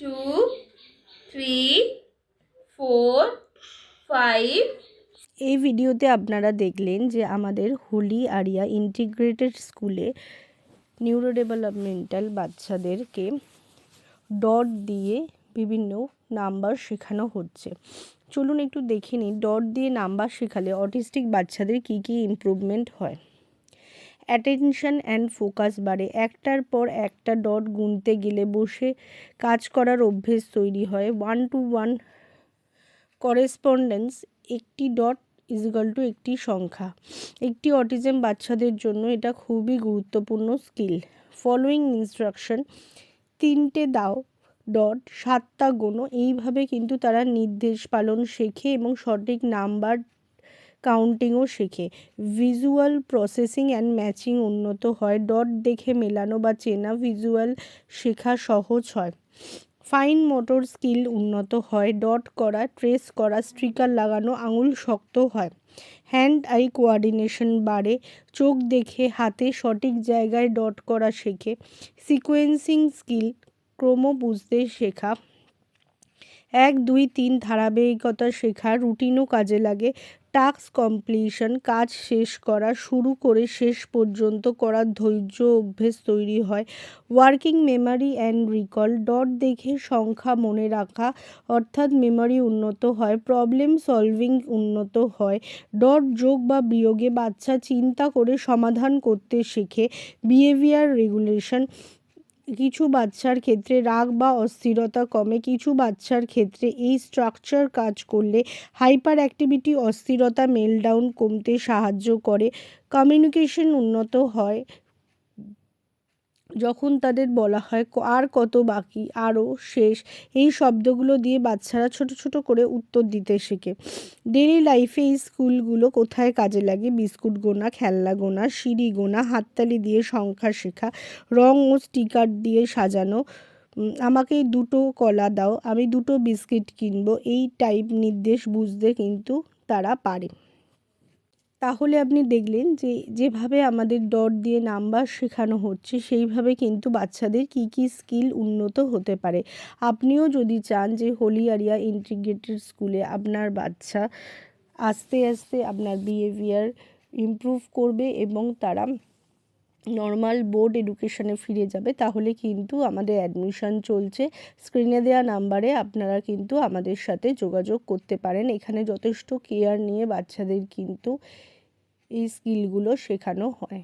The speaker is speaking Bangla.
2, 3, 4, 5। এই ভিডিওতে আপনারা দেখলেন যে আমাদের হোলি আরিয়া ইন্টিগ্রেটেড স্কুলে নিউরো ডেভেলপমেন্টাল বাচ্চাদেরকে ডট দিয়ে বিভিন্ন নাম্বার শেখানো হচ্ছে। চলুন একটু দেখে নিই ডট দিয়ে নাম্বার শেখালে অটিস্টিক বাচ্চাদের কী কী ইমপ্রুভমেন্ট হয়। অ্যাটেনশন অ্যান্ড ফোকাস বাড়ে। একটার পর একটা ডট গুনতে গেলে বসে কাজ করার অভ্যেস তৈরি হয়। 1-to-1 করেসপন্ডেন্স, একটি ডট ইজিক্যাল টু একটি সংখ্যা। একটি অটিজম বাচ্চাদের জন্য এটা খুবই গুরুত্বপূর্ণ স্কিল। ফলোয়িং ইনস্ট্রাকশন, 3টে দাও ডট 7টা গোনো। এইভাবে কিন্তু তারা নির্দেশ পালন শেখে এবং সঠিক নাম্বার কাউন্টিংও শেখে। ভিজুয়াল প্রসেসিং অ্যান্ড ম্যাচিং উন্নত হয়। ডট দেখে মেলানো বা চেনা ভিজুয়াল শেখা সহজ হয়। ফাইন মোটর স্কিল উন্নত হয়। ডট করা, ট্রেস করা, স্টিকার লাগানো, আঙুল শক্ত হয়। হ্যান্ড আই কোঅর্ডিনেশন বাড়ে। চোখ দেখে হাতে সঠিক জায়গায় ডট করা শেখে। সিকোয়েন্সিং স্কিল, ক্রম বুঝতে শেখা। 1, 2, 3 ধারাবাহিকতা শেখা, রুটিনও কাজে লাগে। টাস্ক কমপ্লিশন, কাজ শেষ করা, শুরু করে শেষ পর্যন্ত করার ধৈর্য অভ্যেস তৈরি হয়। Working memory and recall, dot দেখে সংখ্যা মনে রাখা অর্থাৎ মেমোরি উন্নত হয়। প্রবলেম সলভিং উন্নত হয়। ডট যোগ বা বিয়োগে বাচ্চা চিন্তা করে সমাধান করতে শেখে। বিহেভিয়ার রেগুলেশন, কিছু বাচ্চার ক্ষেত্রে রাগ বা অস্থিরতা কমে। কিছু বাচ্চার ক্ষেত্রে এই স্ট্রাকচার কাজ করলে হাইপার অ্যাক্টিভিটি, অস্থিরতা, মেলডাউন কমতে সাহায্য করে। কমিউনিকেশন উন্নত হয় যখন তাদের বলা হয় আর কত বাকি, আরও, শেষ, এই শব্দগুলো দিয়ে বাচ্চারা ছোট ছোট করে উত্তর দিতে শেখে। ডেইলি লাইফে এই স্কুলগুলো কোথায় কাজে লাগে? বিস্কুট গোনা, খেলনা গোনা, সিঁড়ি গোনা, হাততালি দিয়ে সংখ্যা শেখা, রং ও স্টিকার দিয়ে সাজানো, আমাকে 2টো কলা দাও, আমি 2টো বিস্কিট কিনবো, এই টাইপ নির্দেশ বুঝতে কিন্তু তারা পারে। তাহলে আপনি দেখলেন যে যেভাবে আমাদের ডট দিয়ে নাম্বার শেখানো হচ্ছে সেইভাবে কিন্তু বাচ্চাদের কী কী স্কিল উন্নত হতে পারে। আপনিও যদি চান যে হোলি আরিয়া ইন্টিগ্রেটেড স্কুলে আপনার বাচ্চা আস্তে আস্তে আপনার বিহেভিয়ার ইমপ্রুভ করবে এবং তারা নর্মাল বোর্ড এডুকেশনে ফিরে যাবে, তাহলে কিন্তু আমাদের অ্যাডমিশন চলছে। স্ক্রিনে দেওয়া নাম্বারে আপনারা কিন্তু আমাদের সাথে যোগাযোগ করতে পারেন। এখানে যথেষ্ট কেয়ার নিয়ে বাচ্চাদের কিন্তু এই স্কিলগুলো শেখানো হয়।